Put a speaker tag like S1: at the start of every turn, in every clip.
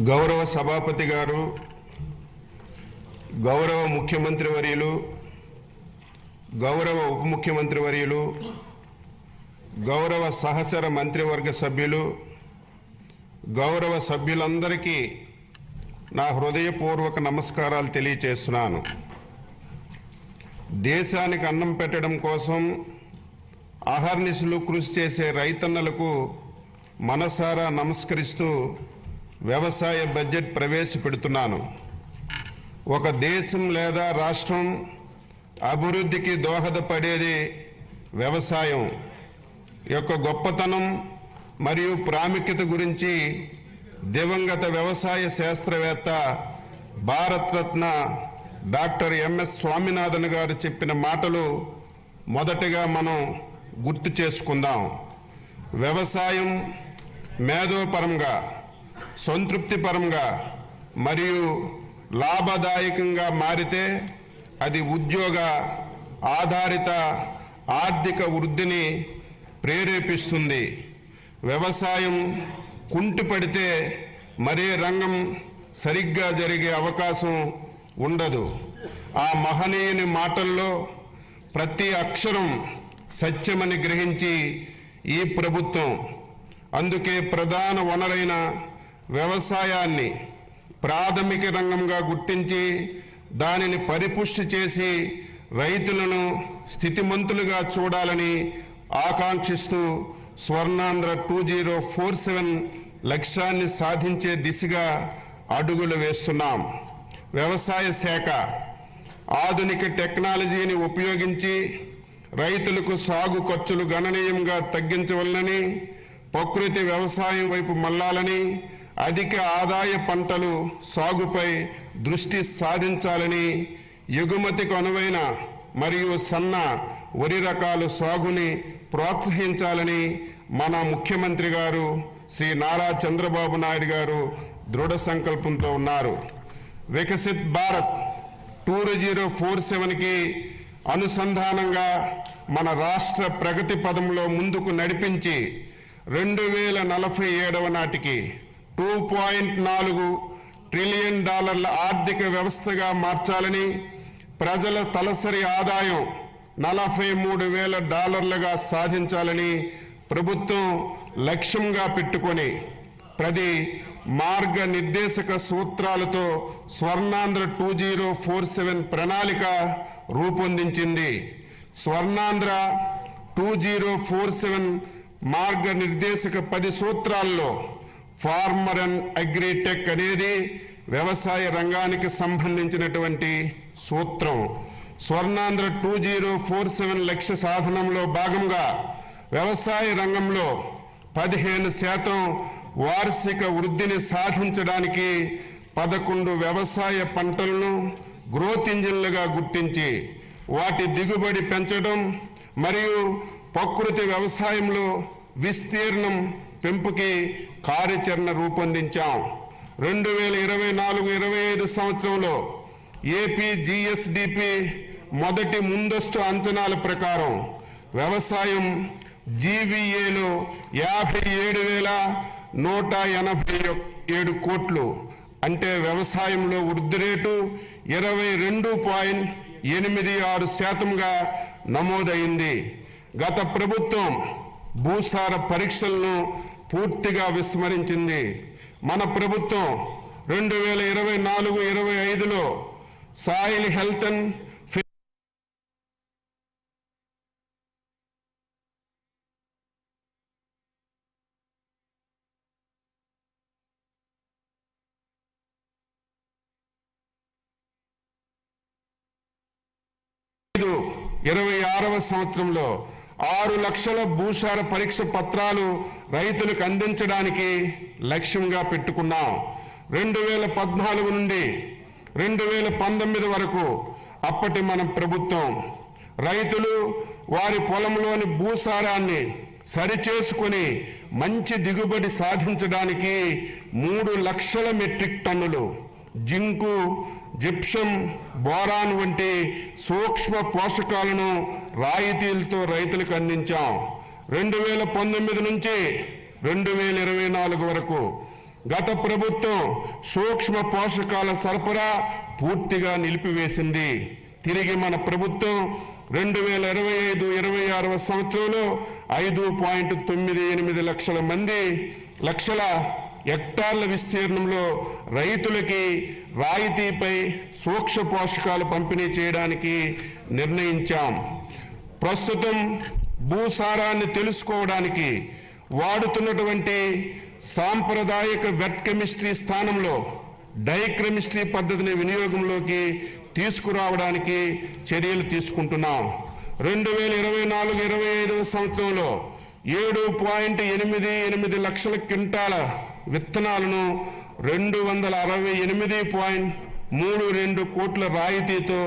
S1: గౌరవ సభాపతి గారు, గౌరవ ముఖ్యమంత్రి వర్యులు, గౌరవ ఉప ముఖ్యమంత్రి వర్యులు, గౌరవ సహచర మంత్రివర్గ సభ్యులు, గౌరవ సభ్యులందరికీ నా హృదయపూర్వక నమస్కారాలు తెలియజేస్తున్నాను. దేశానికి అన్నం పెట్టడం కోసం అహర్నిశలు కృషి చేసే రైతన్నలకు మనసారా నమస్కరిస్తూ వ్యవసాయ బడ్జెట్ ప్రవేశపెడుతున్నాను. ఒక దేశం లేదా రాష్ట్రం అభివృద్ధికి దోహదపడేది వ్యవసాయం యొక్క గొప్పతనం మరియు ప్రాముఖ్యత గురించి దివంగత వ్యవసాయ శాస్త్రవేత్త భారతరత్న డాక్టర్ ఎంఎస్ స్వామినాథన్ గారు చెప్పిన మాటలు మొదటగా మనం గుర్తు చేసుకుందాం. వ్యవసాయం మేధోపరంగా, సంతృప్తిపరంగా మరియు లాభదాయకంగా మారితే అది ఉద్యోగ ఆధారిత ఆర్థిక వృద్ధిని ప్రేరేపిస్తుంది. వ్యవసాయం కుంటిపడితే మరే రంగం సరిగ్గా జరిగే అవకాశం ఉండదు. ఆ మహనీయుని మాటల్లో ప్రతి అక్షరం సత్యమని గ్రహించి ఈ ప్రభుత్వం అందుకే ప్రధాన వనరైన వ్యవసాయాన్ని ప్రాథమిక రంగంగా గుర్తించి దానిని పరిపుష్టి చేసి రైతులను స్థితిమంతులుగా చూడాలని ఆకాంక్షిస్తూ స్వర్ణాంధ్ర 2047 లక్ష్యాన్ని సాధించే దిశగా అడుగులు వేస్తున్నాం. వ్యవసాయ శాఖ ఆధునిక టెక్నాలజీని ఉపయోగించి రైతులకు సాగు ఖర్చులు గణనీయంగా తగ్గించవలనని, ప్రకృతి వ్యవసాయం వైపు మళ్లాలని, అధిక ఆదాయ పంటలు సాగుపై దృష్టి సాధించాలని, ఎగుమతికి అనువైన మరియు సన్న వరి రకాలు సాగుని ప్రోత్సహించాలని మన ముఖ్యమంత్రి గారు శ్రీ నారా చంద్రబాబు నాయుడు గారు దృఢ సంకల్పంతో ఉన్నారు. వికసిత్ భారత్ 2047కి అనుసంధానంగా మన రాష్ట్ర ప్రగతి పదంలో ముందుకు నడిపించి 2047 నాటికి $2.4 ట్రిలియన్ ఆర్థిక వ్యవస్థగా మార్చాలని, ప్రజల తలసరి ఆదాయం $43,000 సాధించాలని ప్రభుత్వం లక్ష్యంగా పెట్టుకొని ప్రతి మార్గ నిర్దేశక సూత్రాలతో స్వర్ణాంధ్ర 2047 ప్రణాళిక రూపొందించింది. స్వర్ణాంధ్ర 2047 మార్గ నిర్దేశక 10 సూత్రాల్లో ఫార్మర్ అండ్ అగ్రిటెక్ అనేది వ్యవసాయ రంగానికి సంబంధించినటువంటి సూత్రం. స్వర్ణాంధ్ర 2047 లక్ష్య సాధనంలో భాగంగా వ్యవసాయ రంగంలో 15% వార్షిక వృద్ధిని సాధించడానికి 11 వ్యవసాయ పంటలను గ్రోత్ ఇంజిన్లుగా గుర్తించి వాటి దిగుబడి పెంచడం మరియు ప్రకృతి వ్యవసాయంలో విస్తీర్ణం పెంపుకి కార్యాచరణ రూపొందించాం. 2024-25 సంవత్సరంలో ఏపీ జిఎస్డిపి మొదటి ముందస్తు అంచనాల ప్రకారం వ్యవసాయం జీవీఏలో 57,187 కోట్లు, అంటే వ్యవసాయంలో వృద్ధి రేటు 22.86%గా నమోదైంది. గత ప్రభుత్వం భూసార పరీక్షలను పూర్తిగా విస్మరించింది. మన ప్రభుత్వం 2024-25లో సాయిల్ హెల్త్ అండ్ 26వ సంవత్సరంలో 6 లక్షల భూసార పరీక్ష పత్రాలు రైతులకు అందించడానికి లక్ష్యంగా పెట్టుకున్నాం. 2014 నుండి 2019 వరకు అప్పటి మన ప్రభుత్వం రైతులు వారి పొలంలోని భూసారాన్ని సరిచేసుకొని మంచి దిగుబడి సాధించడానికి 3 లక్షల మెట్రిక్ టన్నులు జింకు, జిప్సం, బోరాన్ వంటి సూక్ష్మ పోషకాలను రాయితీలతో రైతులకు అందించాం. 2019 నుంచి 2024 వరకు గత ప్రభుత్వం సూక్ష్మ పోషకాల సరఫరా పూర్తిగా నిలిపివేసింది. తిరిగి మన ప్రభుత్వం 2025-26 సంవత్సరంలో 5.98 లక్షల హెక్టార్ల విస్తీర్ణంలో రైతులకి రాయితీపై సూక్ష్మ పోషకాలు పంపిణీ చేయడానికి నిర్ణయించాం. ప్రస్తుతం భూసారాన్ని తెలుసుకోవడానికి వాడుతున్నటువంటి సాంప్రదాయిక వెట్ కెమిస్ట్రీ స్థానంలో డైకెమిస్ట్రీ పద్ధతిని వినియోగంలోకి తీసుకురావడానికి చర్యలు తీసుకుంటున్నాం. 2024-25 సంవత్సరంలో 7.88 లక్షల క్వింటాల విత్తనాలను 268.32 కోట్ల రాయితీతో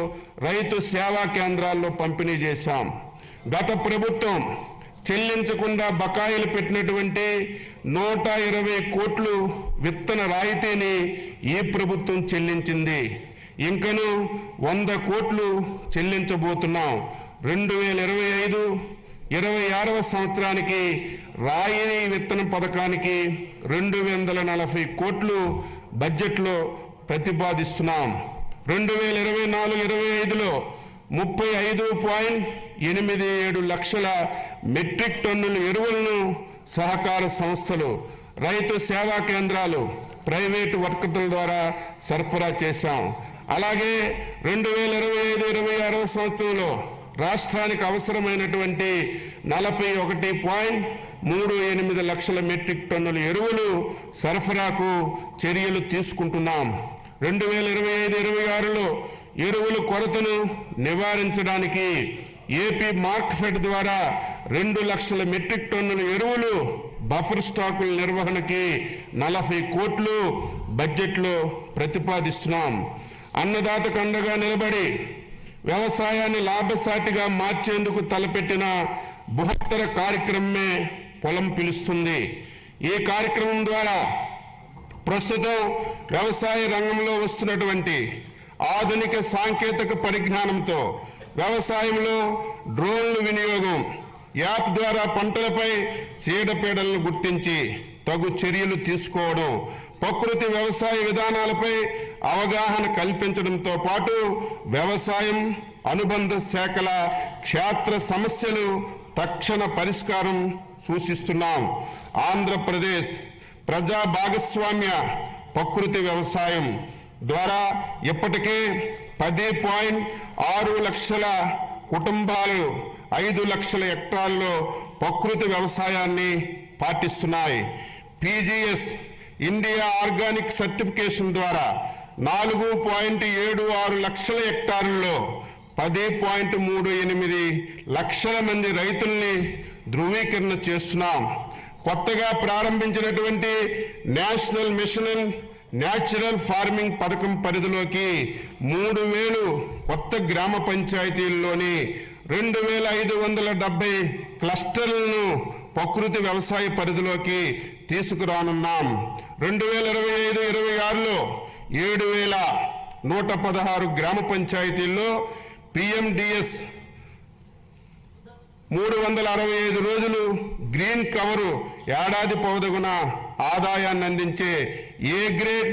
S1: రైతు సేవా కేంద్రాల్లో పంపిణీ చేశాం. గత ప్రభుత్వం చెల్లించకుండా బకాయిలు పెట్టినటువంటి 120 కోట్లు విత్తన రాయితీని ఈ ప్రభుత్వం చెల్లించింది. ఇంకను 100 కోట్లు చెల్లించబోతున్నాం. 2025-26 సంవత్సరానికి రాయితీ విత్తన పథకానికి 240 కోట్లు బడ్జెట్లో ప్రతిపాదిస్తున్నాం. 2024-25లో 35.87 లక్షల మెట్రిక్ టన్నుల ఎరువులను సహకార సంస్థలు, రైతు సేవా కేంద్రాలు, ప్రైవేటు వర్తకుల ద్వారా సరఫరా చేశాం. అలాగే 2025-26 సంవత్సరంలో రాష్ట్రానికి అవసరమైనటువంటి 41.38 లక్షల మెట్రిక్ టన్నుల ఎరువులు సరఫరాకు చర్యలు తీసుకుంటున్నాం. 2025-26లో ఎరువుల కొరతను నివారించడానికి ఏపీ మార్క్ఫెడ్ ద్వారా 2 లక్షల మెట్రిక్ టన్నుల ఎరువులు బఫర్ స్టాకుల నిర్వహణకి 40 కోట్లు బడ్జెట్లో ప్రతిపాదిస్తున్నాం. అన్నదాతకు అండగా నిలబడి వ్యవసాయాన్ని లాభసాటిగా మార్చేందుకు తలపెట్టిన బృహత్తర కార్యక్రమమే పొలం పిలుస్తుంది. ఈ కార్యక్రమం ద్వారా ప్రస్తుతం వ్యవసాయ రంగంలో వస్తున్నటువంటి ఆధునిక సాంకేతిక పరిజ్ఞానంతో వ్యవసాయంలో డ్రోన్ల వినియోగం, యాప్ ద్వారా పంటలపై చీడపీడలను గుర్తించి తగు చర్యలు తీసుకోవడం, ప్రకృతి వ్యవసాయ విధానాలపై అవగాహన కల్పించడంతో పాటు వ్యవసాయం అనుబంధ శాఖల క్షేత్ర సమస్యలు తక్షణ పరిష్కారం సూచిస్తున్నాం. ఆంధ్రప్రదేశ్ ప్రజా భాగస్వామ్య ప్రకృతి వ్యవసాయం ద్వారా ఇప్పటికే 10.6 లక్షల కుటుంబాలు 5 లక్షల హెక్టార్లలో ప్రకృతి వ్యవసాయాన్ని పాటిస్తున్నాయి. పీజీఎస్ ఇండియా ఆర్గానిక్ సర్టిఫికేషన్ ద్వారా 4.76 లక్షల హెక్టార్లలో 10.38 లక్షల మంది రైతుల్ని ధృవీకరణ చేస్తున్నాం. కొత్తగా ప్రారంభించినటువంటి national mission in natural farming పథకం పరిధిలోకి 3,000 కొత్త గ్రామ పంచాయతీల్లోని 2,570 క్లస్టర్లను ప్రకృతి వ్యవసాయ పరిధిలోకి తీసుకురానున్నాం. 2025-26లో 7,116 గ్రామ పంచాయతీల్లో పిఎండిఎస్ 365 రోజులు గ్రీన్ కవరు ఏడాది పొడవునా ఆదాయాన్ని అందించే ఏ గ్రేడ్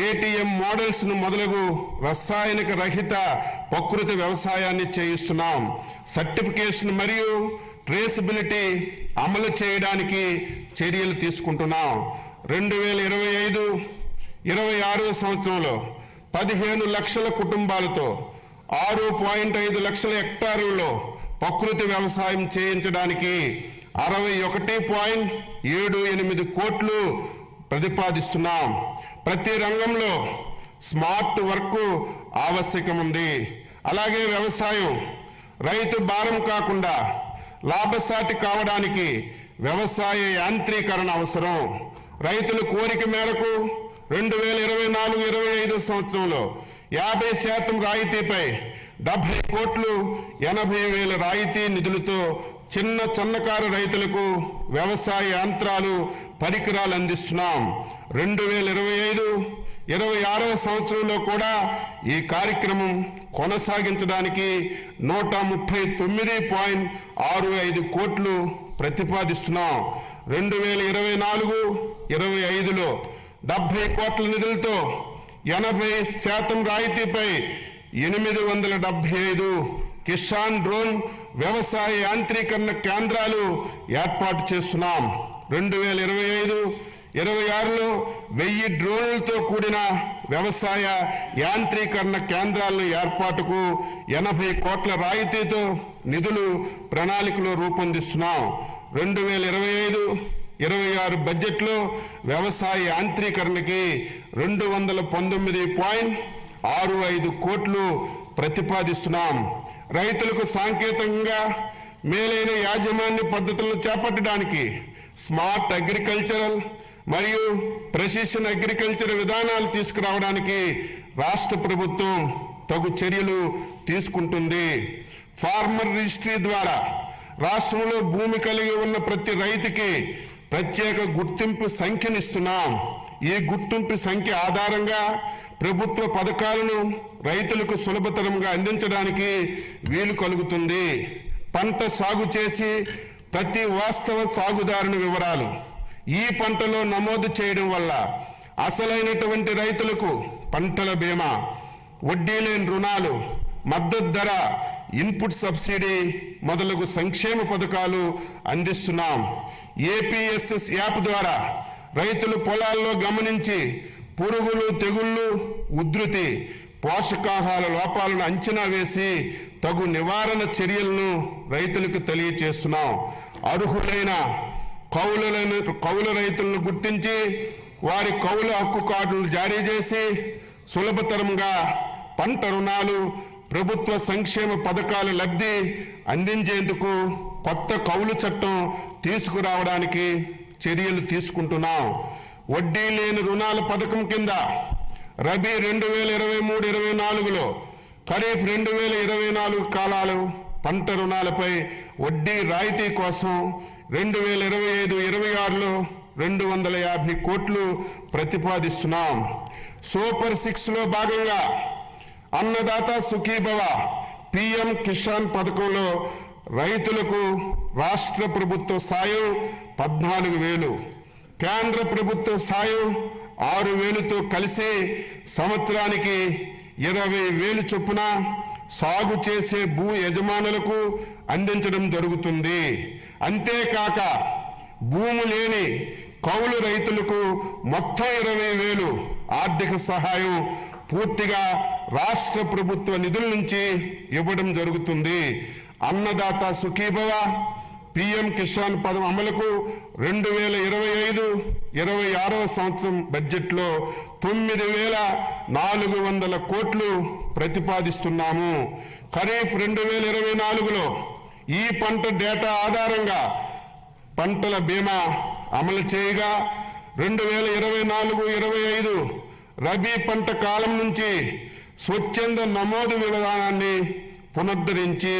S1: ఏటీఎం మోడల్స్ ను మొదలగు రసాయనిక రహిత ప్రకృతి వ్యవసాయాన్ని చేయిస్తున్నాం. సర్టిఫికేషన్ మరియు ట్రేసబిలిటీ అమలు చేయడానికి చర్యలు తీసుకుంటున్నాం. 2025-26 సంవత్సరంలో 15 లక్షల కుటుంబాలతో 6.5 లక్షల హెక్టార్లలో ప్రకృతి వ్యవసాయం చేయించడానికి 61.78 కోట్లు ప్రతిపాదిస్తున్నాం. ప్రతి రంగంలో స్మార్ట్ వర్క్ ఆవశ్యకం ఉంది. అలాగే వ్యవసాయం రైతు భారం కాకుండా లాభసాటి కావడానికి వ్యవసాయ యాంత్రీకరణ అవసరం. రైతుల కోరిక మేరకు 2024-25 సంవత్సరంలో 50% రాయితీపై 70 కోట్లు 80,000 రాయితీ నిధులతో చిన్న సన్నకారు రైతులకు వ్యవసాయ యంత్రాలు పరికరాలు అందిస్తున్నాం. 2025-26 సంవత్సరంలో కూడా ఈ కార్యక్రమం కొనసాగించడానికి 139.65 కోట్లు ప్రతిపాదిస్తున్నాం. 2024-25లో 70 కోట్ల నిధులతో 80% రాయితీపై 875 కిసాన్ డ్రోన్ వ్యవసాయ యాంత్రీకరణ కేంద్రాలు ఏర్పాటు చేస్తున్నాం. 2025-26లో 1000 డ్రోన్లతో కూడిన వ్యవసాయ యాంత్రీకరణ కేంద్రాల ఏర్పాటుకు 80 కోట్ల రాయితీతో నిధులు ప్రణాళికలో రూపొందిస్తున్నాం. 2025-26 బడ్జెట్లో వ్యవసాయ యాంత్రీకరణకి 219.65 కోట్లు ప్రతిపాదిస్తున్నాం. రైతులకు సాంకేతికంగా మేలైన యాజమాన్య పద్ధతులను చేపట్టడానికి స్మార్ట్ అగ్రికల్చరల్ మరియు ప్రెసిషన్ అగ్రికల్చర్ విధానాలు తీసుకురావడానికి రాష్ట్ర ప్రభుత్వం తగు చర్యలు తీసుకుంటుంది. ఫార్మర్ రిజిస్ట్రీ ద్వారా రాష్ట్రంలో భూమి కలిగి ఉన్న ప్రతి రైతుకి ప్రత్యేక గుర్తింపు సంఖ్యనిస్తున్నాం. ఈ గుర్తింపు సంఖ్య ఆధారంగా ప్రభుత్వ పథకాలను రైతులకు సులభతరంగా అందించడానికి వీలు కలుగుతుంది. పంట సాగు చేసి ప్రతి వాస్తవ సాగుదారుని వివరాలు ఈ పంటలో నమోదు చేయడం వల్ల అసలైనటువంటి రైతులకు పంటల బీమా, వడ్డీ లేని రుణాలు, మద్దతు ధర, ఇన్పుట్ సబ్సిడీ మొదలగు సంక్షేమ పథకాలు అందిస్తున్నాం. ఏపీఎస్ఎస్ యాప్ ద్వారా రైతులు పొలాల్లో గమనించి పురుగులు, తెగుళ్ళు ఉధృతి, పోషకాహార లోపాలను అంచనా వేసి తగు నివారణ చర్యలను రైతులకు తెలియచేస్తున్నాం. అర్హులైన కౌలు రైతులను గుర్తించి వారి కౌలు హక్కు కార్డులు జారీ చేసి సులభతరంగా పంట రుణాలు, ప్రభుత్వ సంక్షేమ పథకాల లబ్ధి అందించేందుకు కొత్త కౌలు చట్టం తీసుకురావడానికి చర్యలు తీసుకుంటున్నాం. వడ్డీ లేని రుణాల పథకం కింద రబీ 2023-24లో, ఖరీఫ్ 2024 కాలాలు పంట రుణాలపై వడ్డీ రాయితీ కోసం 2025-26లో 250 కోట్లు ప్రతిపాదిస్తున్నాం. సూపర్ 6లో భాగంగా అన్నదాత సుఖీభవ పిఎం కిసాన్ పథకంలో రైతులకు రాష్ట్ర ప్రభుత్వ సాయం 14,000, కేంద్ర ప్రభుత్వ సాయం 6,000తో కలిసి సంవత్సరానికి 20,000 చొప్పున సాగు చేసే భూ యజమానులకు అందించడం జరుగుతుంది. అంతేకాక భూమి లేని కౌలు రైతులకు మొత్తం 20,000 ఆర్థిక సహాయం పూర్తిగా రాష్ట్ర ప్రభుత్వ నిధుల నుంచి ఇవ్వడం జరుగుతుంది. అన్నదాత సుఖీభవ పిఎం కిసాన్ పథకం అమలుకు 2025-26 సంవత్సరం బడ్జెట్లో 9,400 కోట్లు ప్రతిపాదిస్తున్నాము. ఖరీఫ్ 2024లో ఈ పంట డేటా ఆధారంగా పంటల బీమా అమలు చేయగా 2024-25 రబీ పంట కాలం నుంచి స్వచ్ఛంద నమోదు విధానాన్ని పునరుద్ధరించి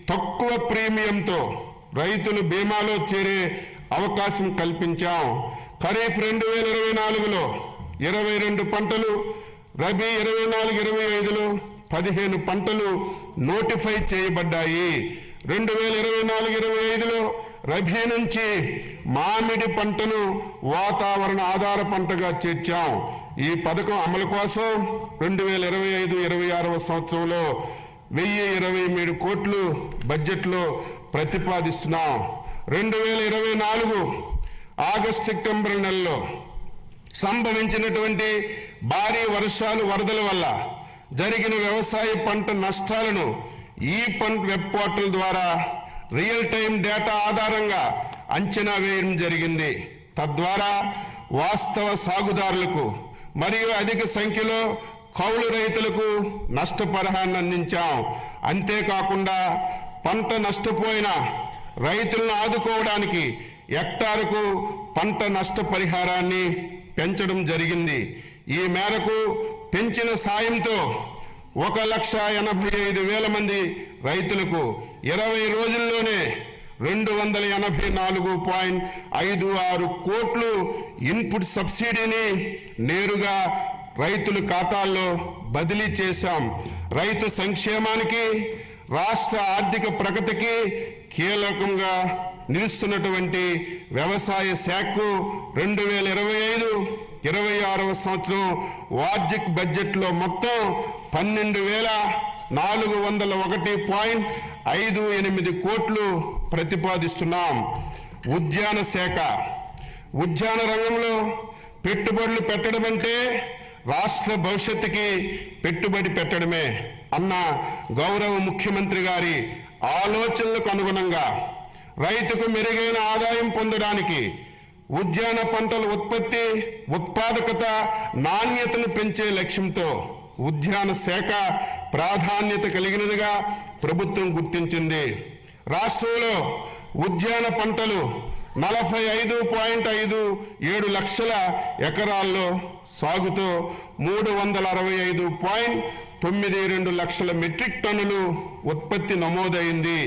S1: తక్కువ ప్రీమియంతో రైతులు బీమాలో చేరే అవకాశం కల్పించాం. ఖరీఫ్ 2024లో 22 పంటలు, రబీ 24-25లో 15 పంటలు నోటిఫై చేయబడ్డాయి. 2024-25లో రబీ నుంచి మామిడి పంటను వాతావరణ ఆధార పంటగా చేర్చాం. ఈ పథకం అమలు కోసం 2025-26 సంవత్సరంలో 1,023 కోట్లు బడ్జెట్లో ప్రతిపాదిస్తున్నాం. 2024 ఆగస్టు-సెప్టెంబర్ నెలలో సంభవించినటువంటి భారీ వర్షాలు, వరదల వల్ల జరిగిన వ్యవసాయ పంట నష్టాలను ఈ పంట వెబ్ పోర్టల్ ద్వారా రియల్ టైం డేటా ఆధారంగా అంచనా వేయడం జరిగింది. తద్వారా వాస్తవ సాగుదారులకు మరియు అధిక సంఖ్యలో కౌలు రైతులకు నష్టపరిహారాన్ని అందించాం. అంతేకాకుండా పంట నష్టపోయిన రైతులను ఆదుకోవడానికి హెక్టారుకు పంట నష్టపరిహారాన్ని పెంచడం జరిగింది. ఈ మేరకు పెంచిన సాయంతో 1,85,000 మంది రైతులకు 20 రోజుల్లోనే 284.56 కోట్లు ఇన్పుట్ సబ్సిడీని నేరుగా రైతుల ఖాతాల్లో బదిలీ చేశాం. రైతు సంక్షేమానికి, రాష్ట్ర ఆర్థిక ప్రగతికి 26వ సంవత్సరం వార్షిక బడ్జెట్లో మొత్తం 12,401.58 కోట్లు ప్రతిపాదిస్తున్నాం. ఉద్యాన శాఖ. ఉద్యాన రంగంలో పెట్టుబడులు పెట్టడం అంటే రాష్ట్ర భవిష్యత్తుకి పెట్టుబడి పెట్టడమే అన్న గౌరవ ముఖ్యమంత్రి గారి ఆలోచనలకు అనుగుణంగా రైతుకు మెరుగైన ఆదాయం పొందడానికి ఉద్యాన పంటల ఉత్పత్తి, ఉత్పాదకత, నాణ్యతను పెంచే లక్ష్యంతో ఉద్యాన శాఖ ప్రాధాన్యత కలిగినదిగా ప్రభుత్వం గుర్తించింది. రాష్ట్రంలో ఉద్యాన పంటలు 45.57 లక్షల ఎకరాల్లో సాగుతో 365.92 లక్షల మెట్రిక్ టన్నులు ఉత్పత్తి నమోదైంది.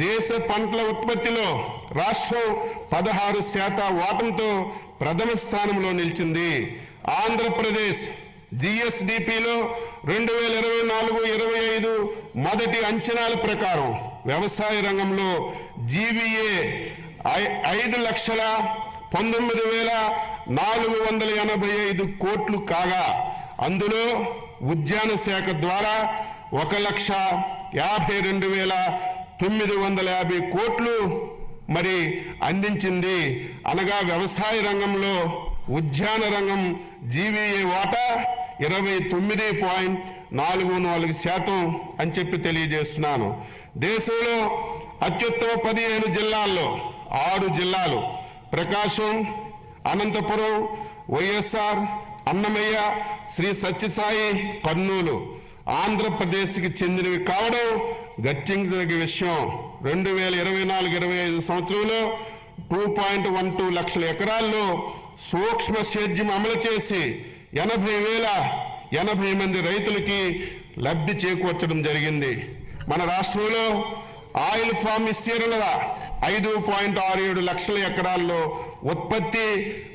S1: దేశ పంటల ఉత్పత్తిలో రాష్ట్రం 16% వాటంతో ప్రథమ స్థానంలో నిలిచింది. ఆంధ్రప్రదేశ్ జిఎస్డిపిలో 2024-25 మొదటి అంచనాల ప్రకారం వ్యవసాయ రంగంలో జీవీఏ 5,19,485 కోట్లు కాగా అందులో ఉద్యాన శాఖ ద్వారా 1,52,950 కోట్లు మరి అందించింది. అనగా వ్యవసాయ రంగంలో ఉద్యాన రంగం జీవీఏ వాటా 29.44% అని చెప్పి తెలియజేస్తున్నాను. దేశంలో అత్యుత్తమ 15 జిల్లాల్లో 6 జిల్లాలు ప్రకాశం, అనంతపురం, వైఎస్ఆర్, అన్నమయ్య, శ్రీ సత్యసాయి, కర్నూలు ఆంధ్రప్రదేశ్కి చెందినవి కావడం గర్తించదగ్గ విషయం. 2024-25 సంవత్సరంలో 2.12 లక్షల ఎకరాల్లో సూక్ష్మ సేద్యం అమలు చేసి 80,080 మంది రైతులకి లబ్ధి చేకూర్చడం జరిగింది. మన రాష్ట్రంలో ఆయిల్ ఫామ్ విస్తీర్ణత 5.67 లక్షల ఎకరాల్లో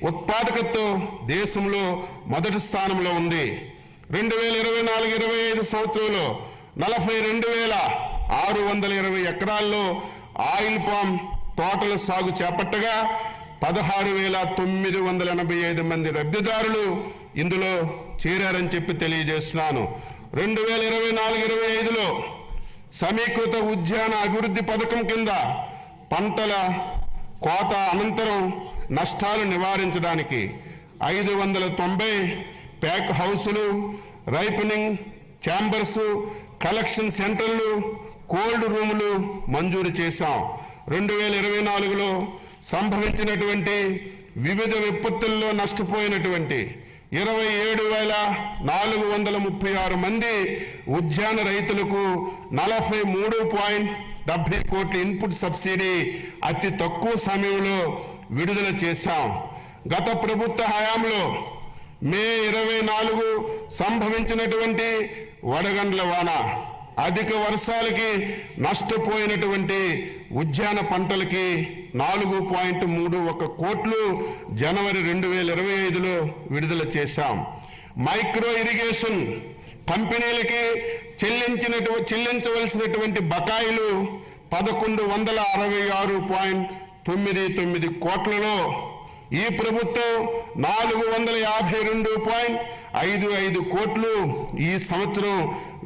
S1: ఉత్పాదకతతో దేశంలో మొదటి స్థానంలో ఉంది. 2024-25 సంవత్సరంలో 42,620 ఎకరాల్లో ఆయిల్ పామ్ తోటల సాగు చేపట్టగా 16,985 మంది లబ్ధిదారులు ఇందులో చేరారని చెప్పి తెలియజేస్తున్నాను. 2024-25లో సమీకృత ఉద్యాన అభివృద్ధి పథకం కింద పంటల కోత అనంతరం నష్టాలు నివారించడానికి 590 ప్యాక్ హౌసులు, రైపనింగ్ ఛాంబర్స్, కలెక్షన్ సెంటర్లు, కోల్డ్ రూములు మంజూరు చేశాం. 2024లో సంభవించినటువంటి వివిధ విపత్తుల్లో నష్టపోయినటువంటి 27,436 మంది ఉద్యాన రైతులకు 43.70 కోట్ల ఇన్పుట్ సబ్సిడీ అతి తక్కువ సమయంలో విడుదల చేశాం. గత ప్రభుత్వ హయాంలో మే 24 సంభవించినటువంటి వడగండ్ల వాన, అధిక వర్షాలకి నష్టపోయినటువంటి ఉద్యాన పంటలకి 4.31 కోట్లు జనవరి 2025లో విడుదల చేశాం. మైక్రో ఇరిగేషన్ కంపెనీలకి చెల్లించవలసినటువంటి బకాయిలు 1,166.99 కోట్లలో ఈ ప్రభుత్వం 452.55 కోట్లు ఈ సంవత్సరం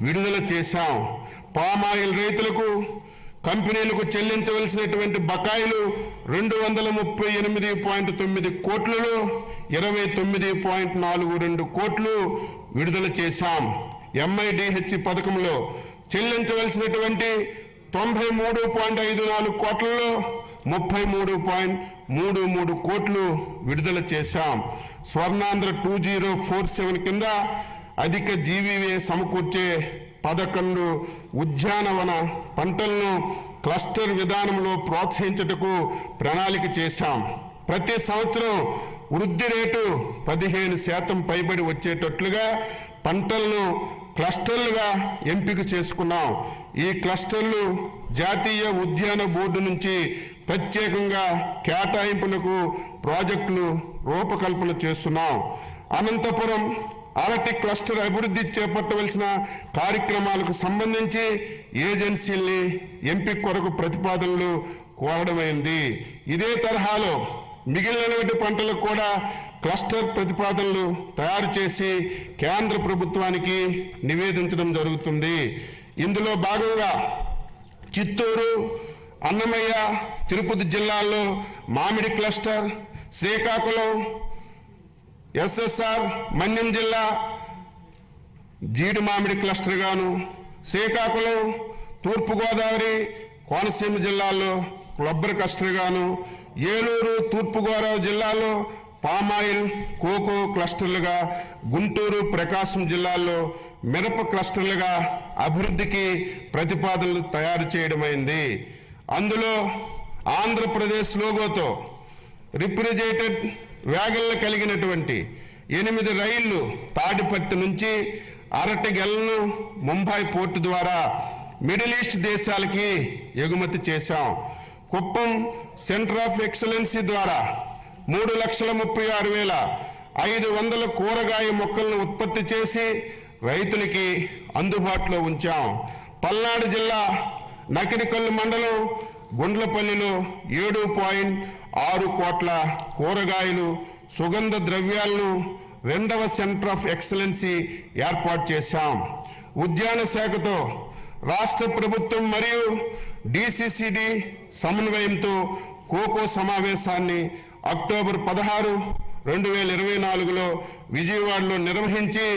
S1: విడుదల చేశాం. పామాయిల్ రైతులకు కంపెనీలకు చెల్లించవలసినటువంటి బకాయిలు 238.9 కోట్లలో 29.42 కోట్లు విడుదల చేశాం. MIDH పథకంలో చెల్లించవలసినటువంటి 93.54 కోట్లలో 33.33 కోట్లు విడుదల చేశాం. స్వర్ణాంధ్ర 2047 కింద అధిక జీవీఏ సమకూర్చే 11 ఉద్యానవన పంటలను క్లస్టర్ విధానంలో ప్రోత్సహించుటకు ప్రణాళిక చేశాం. ప్రతి సంవత్సరం వృద్ధి రేటు 15% పైబడి వచ్చేటట్లుగా పంటలను క్లస్టర్లుగా ఎంపిక చేసుకున్నాం. ఈ క్లస్టర్లు జాతీయ ఉద్యాన బోర్డు నుంచి ప్రత్యేకంగా కేటాయింపులకు ప్రాజెక్టులు రూపకల్పన చేస్తున్నాం. అనంతపురం అరటి క్లస్టర్ అభివృద్ధి చేపట్టవలసిన కార్యక్రమాలకు సంబంధించి ఏజెన్సీల్ని ఎంపిక కొరకు ప్రతిపాదనలు కోరడమైంది. ఇదే తరహాలో మిగిలిన పంటలకు కూడా క్లస్టర్ ప్రతిపాదనలు తయారు చేసి కేంద్ర ప్రభుత్వానికి నివేదించడం జరుగుతుంది. ఇందులో భాగంగా చిత్తూరు, అన్నమయ్య, తిరుపతి జిల్లాల్లో మామిడి క్లస్టర్, శ్రీకాకుళం, ఎస్ఎస్ఆర్, మన్యం జిల్లా జీడి మామిడి క్లస్టర్ గాను, శ్రీకాకుళం, తూర్పుగోదావరి, కోనసీమ జిల్లాల్లో కొబ్బరి క్లస్టర్ గాను, ఏలూరు, తూర్పుగోదావరి జిల్లాలో పామాయిల్, కోకో క్లస్టర్లుగా, గుంటూరు, ప్రకాశం జిల్లాల్లో మిరప క్లస్టర్లుగా అభివృద్ధికి ప్రతిపాదనలు తయారు చేయడమైంది. అందులో ఆంధ్రప్రదేశ్ లోగోతో రిఫ్రిజిరేటెడ్ వ్యాగన్లు కలిగినటువంటి 8 రైళ్లు తాడిపత్రి నుంచి అరటిగెలను ముంబై పోర్టు ద్వారా మిడిల్ ఈస్ట్ దేశాలకి ఎగుమతి చేశాం. కుప్పం సెంటర్ ఆఫ్ ఎక్సలెన్సీ ద్వారా 3,36,500 కూరగాయ మొక్కలను ఉత్పత్తి చేసి రైతులకి అందుబాటులో ఉంచాం. పల్నాడు జిల్లా నకిరికల్లు మండలం గుండ్లపల్లిలో 7.6 కోట్ల కూరగాయలు, సుగంధ ద్రవ్యాలను 2వ సెంటర్ ఆఫ్ ఎక్సలెన్సీ ఏర్పాటు చేశాం. ఉద్యాన శాఖతో రాష్ట్ర ప్రభుత్వం మరియు డిసిసిడి సమన్వయంతో కోకో సమావేశాన్ని అక్టోబర్ 16, 2024లో విజయవాడలో నిర్వహించి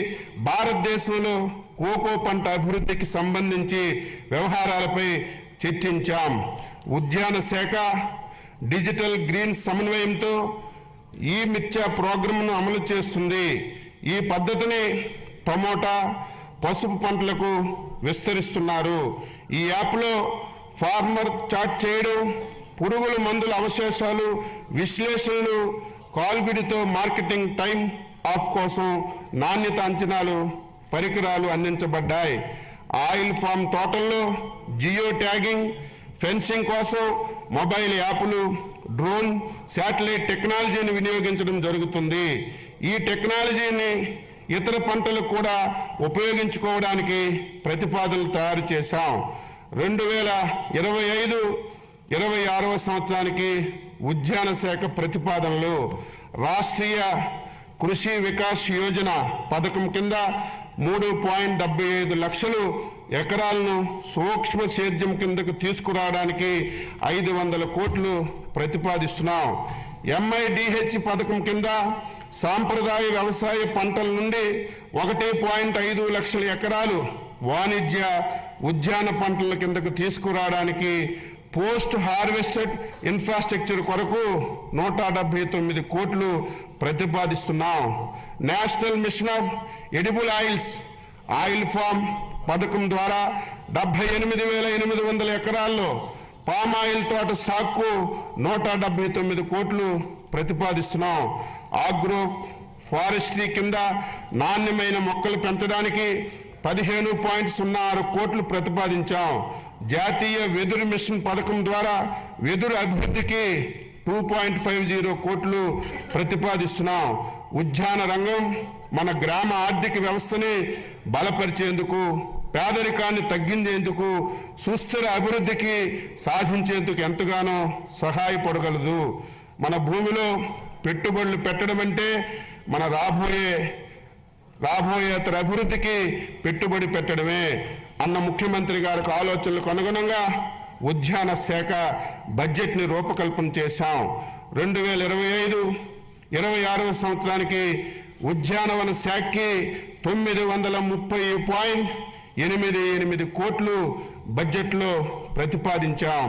S1: భారతదేశంలో కోకో పంట అభివృద్ధికి సంబంధించి వ్యవహారాలపై చర్చించాం. ఉద్యాన శాఖ డిజిటల్ గ్రీన్ సమన్వయంతో ఈ మిర్చా ప్రోగ్రాంను అమలు చేస్తుంది. ఈ పద్ధతిని టమోటా, పసుపు పంటలకు విస్తరిస్తున్నారు. ఈ యాప్లో ఫార్మర్ చాట్ చేయడం, పురుగుల మందుల అవశేషాలు విశ్లేషణలు, కాల్గిడితో మార్కెటింగ్ టైం ఆఫ్ కోసం నాణ్యత అంచనాలు పరికరాలు అందించబడ్డాయి. ఆయిల్ ఫామ్ తోటల్లో జియో ట్యాగింగ్, ఫెన్సింగ్ కోసం మొబైల్ యాప్లు, డ్రోన్, శాటిలైట్ టెక్నాలజీని వినియోగించడం జరుగుతుంది. ఈ టెక్నాలజీని ఇతర పంటలకు కూడా ఉపయోగించుకోవడానికి ప్రతిపాదనలు తయారు చేశాం. 2025-26వ సంవత్సరానికి ఉద్యాన శాఖ ప్రతిపాదనలు రాష్ట్రీయ కృషి వికాస్ యోజన పథకం కింద 3.75 లక్షలు ఎకరాలను సూక్ష్మ సేద్యం కిందకు తీసుకురావడానికి 500 కోట్లు ప్రతిపాదిస్తున్నాం. MIDH పథకం కింద సాంప్రదాయ వ్యవసాయ పంటల నుండి 1.5 లక్షల ఎకరాలు వాణిజ్య ఉద్యాన పంటల కిందకు తీసుకురావడానికి పోస్ట్ హార్వెస్టెడ్ ఇన్ఫ్రాస్ట్రక్చర్ కొరకు 179 కోట్లు ప్రతిపాదిస్తున్నాం. National mission of edible oils oil palm పథకం ద్వారా 78,800 ఎకరాల్లో పామాయిల్ తోట సాగుకు 179 కోట్లు ప్రతిపాదిస్తున్నాం. ఆగ్రో ఫారెస్ట్రీ కింద నాణ్యమైన మొక్కలు పెంచడానికి 15.06 కోట్లు ప్రతిపాదించాం. జాతీయ వెదురు మిషన్ పథకం ద్వారా వెదురు అభివృద్ధికి 2.50 కోట్లు ప్రతిపాదిస్తున్నాం. ఉద్యాన రంగం మన గ్రామ ఆర్థిక వ్యవస్థని బలపరిచేందుకు, పేదరికాన్ని తగ్గించేందుకు, సుస్థిర అభివృద్ధికి సాధించేందుకు ఎంతగానో సహాయపడగలదు. మన భూమిలో పెట్టుబడులు పెట్టడం అంటే మన రాబోయే తర అభివృద్ధికి పెట్టుబడి పెట్టడమే అన్న ముఖ్యమంత్రి గారికి ఆలోచనలకు అనుగుణంగా ఉద్యాన శాఖ బడ్జెట్ని రూపకల్పన చేశాం. 2025-26వ సంవత్సరానికి ఉద్యానవన శాఖకి 930.88 కోట్లు బడ్జెట్లో ప్రతిపాదించాం.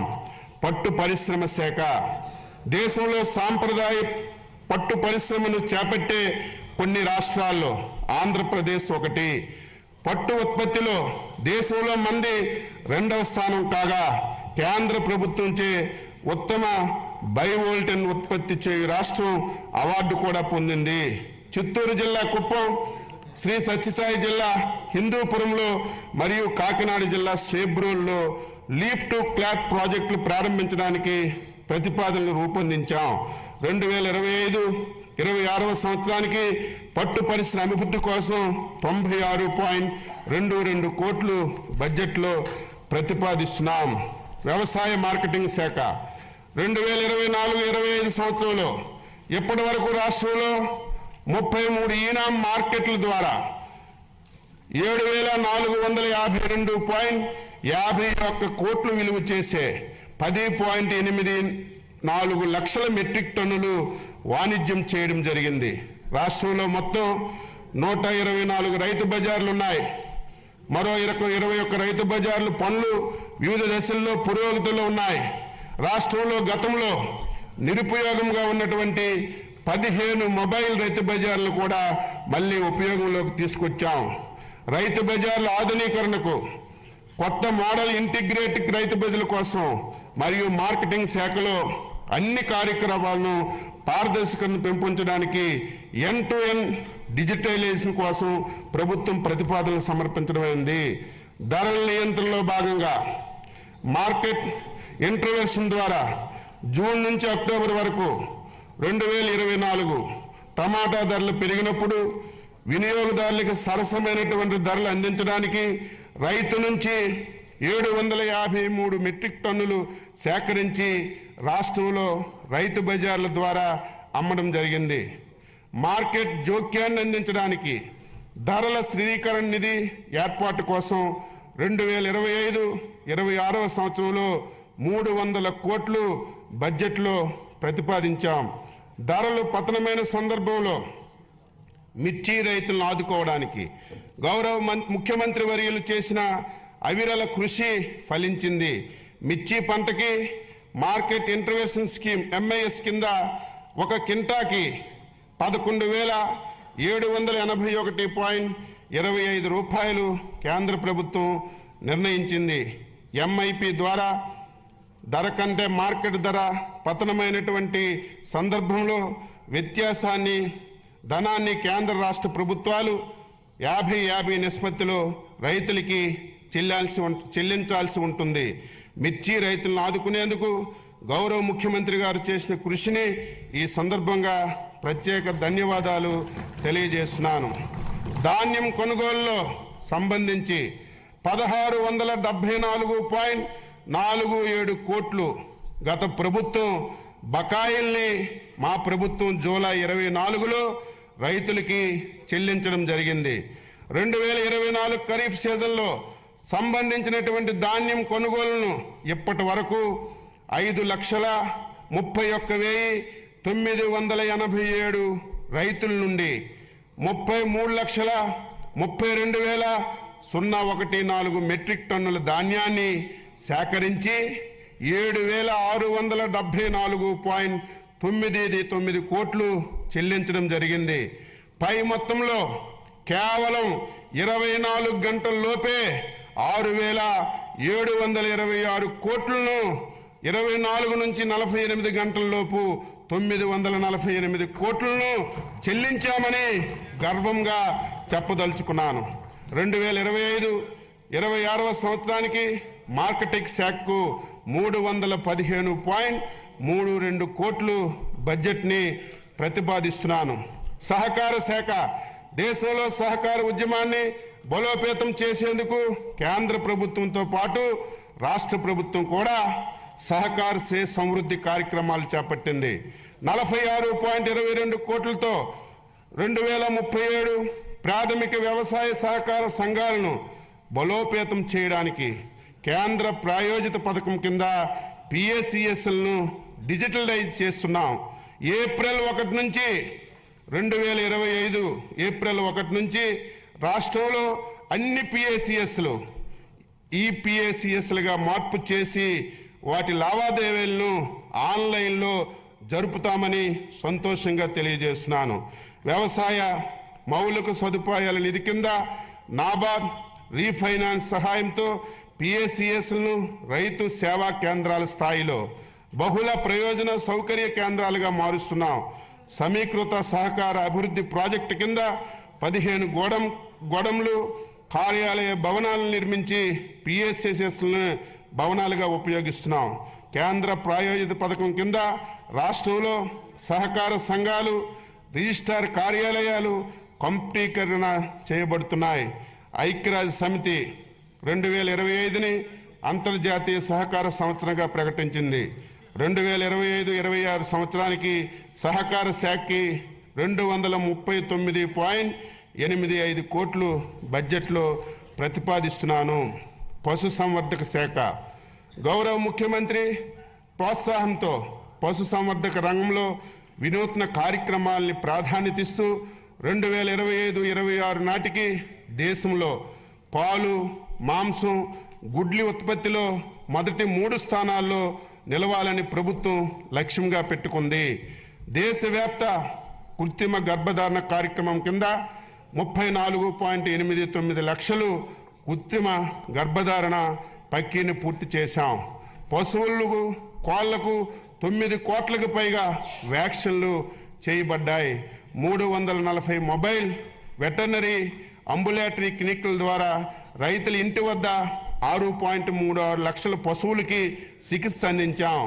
S1: పట్టు పరిశ్రమ శాఖ దేశంలో సాంప్రదాయ పట్టు పరిశ్రమను చేపట్టే కొన్ని రాష్ట్రాల్లో ఆంధ్రప్రదేశ్ ఒకటి. పట్టు ఉత్పత్తిలో దేశంలో మంది 2వ స్థానం కాగా కేంద్ర ప్రభుత్వంచే ఉత్తమ బైవోల్టన్ ఉత్పత్తి చేయు రాష్ట్రం అవార్డు కూడా పొందింది. చిత్తూరు జిల్లా కుప్పం, శ్రీ సత్యసాయి జిల్లా హిందూపురంలో మరియు కాకినాడ జిల్లా సేబ్రోల్లో లీఫ్ టు క్లాత్ ప్రాజెక్టులు ప్రారంభించడానికి ప్రతిపాదనలు రూపొందించాం. 2025-26వ సంవత్సరానికి పట్టు పరిశ్రమ అభివృద్ధి కోసం 96.22 కోట్లు బడ్జెట్లో ప్రతిపాదిస్తున్నాం. వ్యవసాయ మార్కెటింగ్ శాఖ 2024-25 సంవత్సరంలో ఇప్పటి వరకు రాష్ట్రంలో 33 ఈనాం మార్కెట్ల ద్వారా 7,452.51 కోట్లు విలువ చేసే 10.84 లక్షల మెట్రిక్ టన్నులు వాణిజ్యం చేయడం జరిగింది. రాష్ట్రంలో మొత్తం 124 రైతు బజార్లు ఉన్నాయి. మరో 21 రైతు బజార్లు పనులు వివిధ దశల్లో పురోగతిలో ఉన్నాయి. రాష్ట్రంలో గతంలో నిరుపయోగంగా ఉన్నటువంటి 15 మొబైల్ రైతు బజార్లు కూడా మళ్ళీ ఉపయోగంలోకి తీసుకొచ్చాం. రైతు బజార్ల ఆధునీకరణకు కొత్త మోడల్ ఇంటిగ్రేటెడ్ రైతు బజార్ల కోసం మరియు మార్కెటింగ్ శాఖలో అన్ని కార్యక్రమాలను పారదర్శకతను పెంపొందడానికి end-to-end డిజిటలైజేషన్ కోసం ప్రభుత్వం ప్రతిపాదనలు సమర్పించడమైంది. ధరల నియంత్రణలో భాగంగా మార్కెట్ ఇంటర్వెన్షన్ ద్వారా జూన్ నుంచి అక్టోబర్ వరకు 2024 టమాటా ధరలు పెరిగినప్పుడు వినియోగదారులకు సరసమైనటువంటి ధరలు అందించడానికి రైతు నుంచి 753 మెట్రిక్ టన్నులు సేకరించి రాష్ట్రంలో రైతు బజార్ల ద్వారా అమ్మడం జరిగింది. మార్కెట్ జోక్యాన్ని అందించడానికి ధరల స్థిరీకరణ నిధి ఏర్పాటు కోసం 2025-26 సంవత్సరంలో 300 కోట్లు బడ్జెట్లో ప్రతిపాదించాం. ధరలు పతనమైన సందర్భంలో మిర్చి రైతులను ఆదుకోవడానికి గౌరవ ముఖ్యమంత్రి వర్యులు చేసిన అవిరళ కృషి ఫలించింది. మిర్చి పంటకి మార్కెట్ ఇంటర్వెన్షన్ స్కీమ్ MIS కింద ఒక కింటాకి 11,781.25 రూపాయలు కేంద్ర ప్రభుత్వం నిర్ణయించింది. MIP ద్వారా ధర కంటే మార్కెట్ ధర పతనమైనటువంటి సందర్భంలో వ్యత్యాసాన్ని ధనాన్ని కేంద్ర రాష్ట్ర ప్రభుత్వాలు 50-50 నిష్పత్తిలో రైతులకి చెల్లించాల్సి ఉంటుంది. మిర్చి రైతులను ఆదుకునేందుకు గౌరవ ముఖ్యమంత్రి గారు చేసిన కృషిని ఈ సందర్భంగా ప్రత్యేక ధన్యవాదాలు తెలియజేస్తున్నాను. ధాన్యం కొనుగోలులో సంబంధించి 1674.47 కోట్లు గత ప్రభుత్వం బకాయిల్ని మా ప్రభుత్వం జూలై 24లో రైతులకి చెల్లించడం జరిగింది. 2024 ఖరీఫ్ సీజన్లో సంబంధించినటువంటి ధాన్యం కొనుగోలును ఇప్పటి వరకు 5,31,987 రైతుల నుండి 33,32,001 మెట్రిక్ టన్నుల ధాన్యాన్ని సేకరించి 7,674.99 కోట్లు చెల్లించడం జరిగింది. పై మొత్తంలో కేవలం 24 గంటల్లోపే 6,726 కోట్లను 24 నుంచి 48 గంటల్లోపు 948 కోట్లను చెల్లించామని గర్వంగా చెప్పదలుచుకున్నాను. 2025-26 సంవత్సరానికి మార్కెటింగ్ శాఖకు 315.32 కోట్లు బడ్జెట్ని ప్రతిపాదిస్తున్నాను. సహకార శాఖ దేశంలో సహకార ఉద్యమాన్ని బలోపేతం చేసేందుకు కేంద్ర ప్రభుత్వంతో పాటు రాష్ట్ర ప్రభుత్వం కూడా సహకార సే సమృద్ధి కార్యక్రమాలు చేపట్టింది. 46.22 కోట్లతో 2037 ప్రాథమిక వ్యవసాయ సహకార సంఘాలను బలోపేతం చేయడానికి కేంద్ర ప్రాయోజిత పథకం కింద PACSలను డిజిటలైజ్ చేస్తున్నాం. ఏప్రిల్ 1 నుంచి 2025 ఏప్రిల్ 1 నుంచి రాష్ట్రంలో అన్ని PACSలు EPACSలుగా మార్పు చేసి వాటి లావాదేవీలను ఆన్లైన్లో జరుపుతామని సంతోషంగా తెలియజేస్తున్నాను. వ్యవసాయ మౌలిక సదుపాయాల నిధి కింద నాబార్డ్ రీఫైనాన్స్ సహాయంతో PACSలను రైతు సేవా కేంద్రాల స్థాయిలో బహుళ ప్రయోజన సౌకర్య కేంద్రాలుగా మారుస్తున్నాం. సమీకృత సహకార అభివృద్ధి ప్రాజెక్టు కింద 15 గోడంలు కార్యాలయ భవనాలను నిర్మించి PACSలను భవనాలుగా ఉపయోగిస్తున్నాం. కేంద్ర ప్రాయోజిత పథకం కింద రాష్ట్రంలో సహకార సంఘాలు రిజిస్ట్రార్ కార్యాలయాలు కంప్యూటీకరణ చేయబడుతున్నాయి. ఐక్యరాజ్య సమితి 2025ని అంతర్జాతీయ సహకార సంవత్సరంగా ప్రకటించింది. 2025-26 సంవత్సరానికి సహకార శాఖకి 239.85 కోట్లు బడ్జెట్లో ప్రతిపాదిస్తున్నాను. పశుసంవర్ధక శాఖ గౌరవ ముఖ్యమంత్రి ప్రోత్సాహంతో పశుసంవర్ధక రంగంలో వినూత్న కార్యక్రమాల్ని ప్రాధాన్యతిస్తూ 2025-26 నాటికి దేశంలో పాలు, మాంసం, గుడ్లి ఉత్పత్తిలో మొదటి 3 స్థానాల్లో నిలవాలని ప్రభుత్వం లక్ష్యంగా పెట్టుకుంది. దేశవ్యాప్త కృత్రిమ గర్భధారణ కార్యక్రమం కింద 34.89 లక్షలు కృత్రిమ గర్భధారణ ప్రక్రియను పూర్తి చేశాం. పశువులకు, కోళ్లకు 9 కోట్లకు పైగా వ్యాక్సిన్లు చేయబడ్డాయి. 340 మొబైల్ వెటర్నరీ అంబులేటరీ క్లినిక్ల ద్వారా రైతుల ఇంటి వద్ద 6.36 లక్షల పశువులకి చికిత్స అందించాం.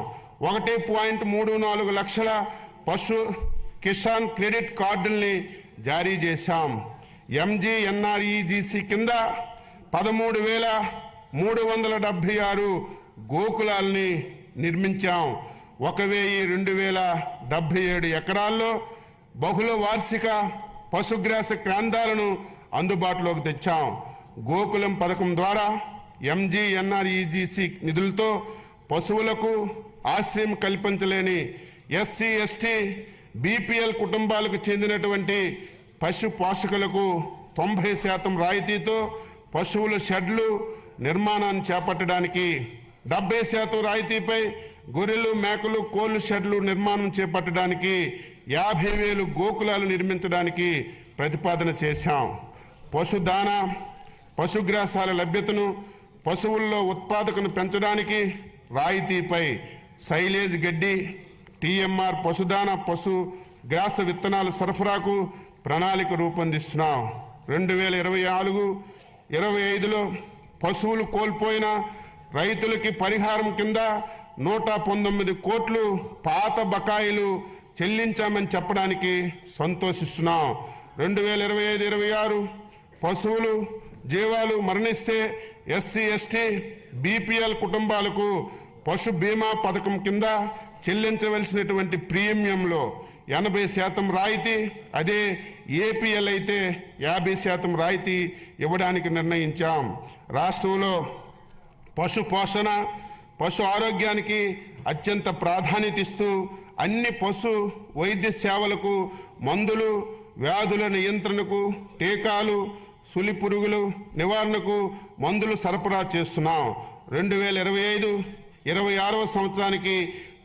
S1: 1.34 లక్షల పశు కిసాన్ క్రెడిట్ కార్డుల్ని జారీ చేశాం. MGNREGC కింద 13,376 గోకులాల్ని నిర్మించాం. 1,277 ఎకరాల్లో బహుళ వార్షిక పశుగ్రాస కేంద్రాలను అందుబాటులోకి తెచ్చాం. గోకులం పథకం ద్వారా MGNREGC నిధులతో పశువులకు ఆశ్రయం కల్పించలేని SC, ST, BPL కుటుంబాలకు చెందినటువంటి పశు పోషకులకు 90% రాయితీతో పశువుల షెడ్లు నిర్మాణాన్ని చేపట్టడానికి, 70% రాయితీపై గొర్రెలు, మేకలు, కోళ్లు షెడ్లు నిర్మాణం చేపట్టడానికి, 50,000 గోకులాలు నిర్మించడానికి ప్రతిపాదన చేశాం. పశుదానా, పశుగ్రాసాల లభ్యతను, పశువుల్లో ఉత్పాదకను పెంచడానికి రాయితీపై సైలేజ్ గడ్డి, TMR పశుదానా, పశుగ్రాస విత్తనాల సరఫరాకు ప్రణాళిక రూపొందిస్తున్నాం. 2024-25లో పశువులు కోల్పోయిన రైతులకి పరిహారం కింద 119 కోట్లు పాత బకాయిలు చెల్లించామని చెప్పడానికి సంతోషిస్తున్నాం. 2025-26 పశువులు జీవాలు మరణిస్తే SC, ST, BPL కుటుంబాలకు పశు బీమా పథకం కింద చెల్లించవలసినటువంటి ప్రీమియంలో 80% రాయితీ, అదే APL అయితే 50% రాయితీ ఇవ్వడానికి నిర్ణయించాం. రాష్ట్రంలో పశు పోషణ, పశు ఆరోగ్యానికి అత్యంత ప్రాధాన్యత ఇస్తూ అన్ని పశు వైద్య సేవలకు, మందులు, వ్యాధుల నియంత్రణకు, టీకాలు, సులి పురుగులు నివారణకు మందులు సరఫరా చేస్తున్నాం. 2025-26 సంవత్సరానికి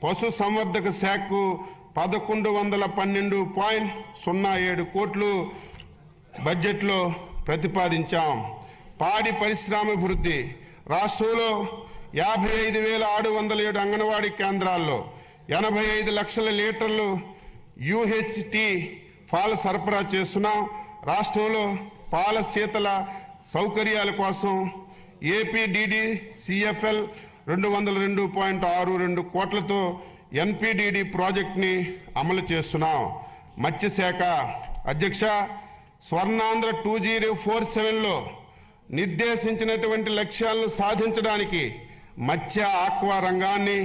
S1: పశు సంవర్ధక శాఖకు 1,112.07 కోట్లు బడ్జెట్లో ప్రతిపాదించాం. పాడి పరిశ్రమాభివృద్ధి రాష్ట్రంలో 55,607 అంగన్వాడీ కేంద్రాల్లో 85 లక్షల లీటర్లు UHT పాల సరఫరా చేస్తున్నాం. రాష్ట్రంలో పాల శీతల సౌకర్యాల కోసం APDD-CFL 202.62 కోట్లతో NPDD ప్రాజెక్ట్ని అమలు చేస్తున్నాం. మత్స్యశాఖ అధ్యక్ష, స్వర్ణాంధ్ర 2047లో నిర్దేశించినటువంటి లక్ష్యాలను సాధించడానికి మత్స్య ఆక్వా రంగాన్ని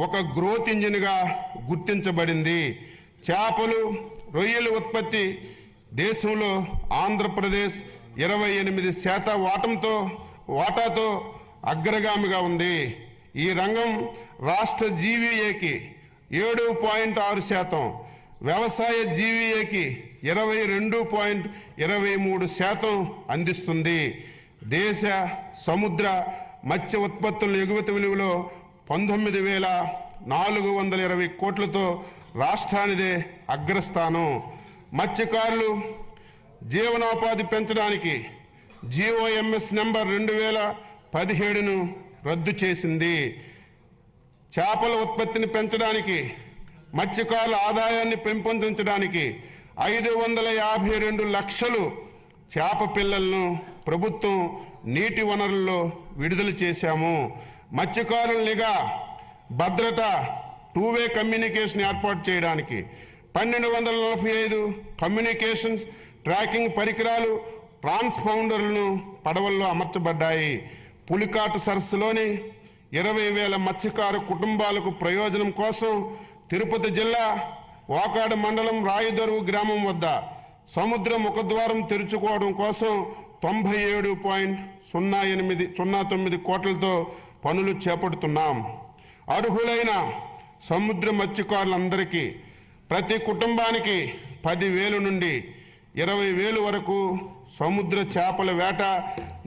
S1: ఒక గ్రోత్ ఇంజిన్గా గుర్తించబడింది. చేపలు, రొయ్యల ఉత్పత్తి దేశంలో ఆంధ్రప్రదేశ్ 28% వాటాతో అగ్రగామిగా ఉంది. ఈ రంగం రాష్ట్ర జీవీఏకి 7.6%, వ్యవసాయ జీవీఏకి 22.23% అందిస్తుంది. దేశ సముద్ర మత్స్య ఉత్పత్తుల ఎగుమతి విలువలో 19,420 కోట్లతో రాష్ట్రానిదే అగ్రస్థానం. మత్స్యకారులు జీవనోపాధి పెంచడానికి GOMS నెంబర్ 2017ను రద్దు చేసింది. చేపల ఉత్పత్తిని పెంచడానికి, మత్స్యకారుల ఆదాయాన్ని పెంపొందించడానికి 552 లక్షలు చేప పిల్లలను ప్రభుత్వం నీటి వనరుల్లో విడుదల చేశాము. మత్స్యకారుల నిఘా, భద్రత, 2-వే కమ్యూనికేషన్ ఏర్పాటు చేయడానికి 1,245 కమ్యూనికేషన్స్ ట్రాకింగ్ పరికరాలు, ట్రాన్స్పౌండర్లను పడవల్లో అమర్చబడ్డాయి. పులికాటు సరస్సులోని 20,000 మత్స్యకారు కుటుంబాలకు ప్రయోజనం కోసం తిరుపతి జిల్లా వాకాడు మండలం రాయిదరువు గ్రామం వద్ద సముద్ర ముఖద్వారం తెరుచుకోవడం కోసం 97.09 కోట్లతో పనులు చేపడుతున్నాం. అర్హులైన సముద్ర మత్స్యకారులందరికీ ప్రతి కుటుంబానికి 10,000 నుండి 20,000 వరకు సముద్ర చేపల వేట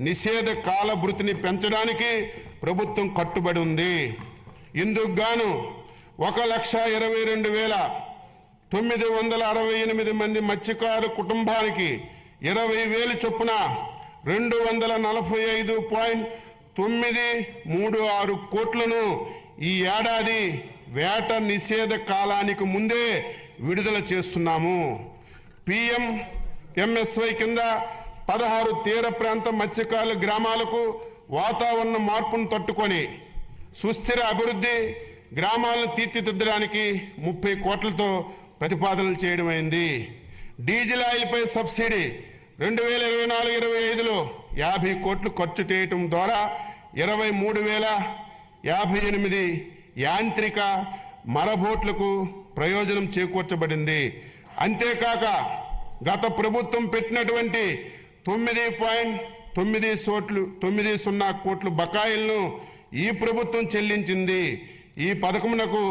S1: నిషేధ కాల భృతిని పెంచడానికి ప్రభుత్వం కట్టుబడి ఉంది. ఇందుకు గాను 1,22,968 మంది మత్స్యకారు కుటుంబానికి 20,000 చొప్పున 245.936 కోట్లను ఈ ఏడాది వేట నిషేధ కాలానికి ముందే విడుదల చేస్తున్నాము. PMMSY కింద 16 తీర ప్రాంత మత్స్యకారుల గ్రామాలకు వాతావరణ మార్పును తట్టుకొని సుస్థిర అభివృద్ధి గ్రామాలను తీర్చిదిద్దడానికి 30 కోట్లతో ప్రతిపాదనలు చేయడమైంది. డీజిల్ ఆయిల్పై సబ్సిడీ 2024-25లో 50 కోట్లు ఖర్చు చేయటం ద్వారా 23,058 యాంత్రిక మరబోట్లకు ప్రయోజనం చేకూర్చబడింది. అంతేకాక గత ప్రభుత్వం పెట్టినటువంటి 9.90 కోట్ల బకాయిలను ఈ ప్రభుత్వం చెల్లించింది. ఈ పథకమునకు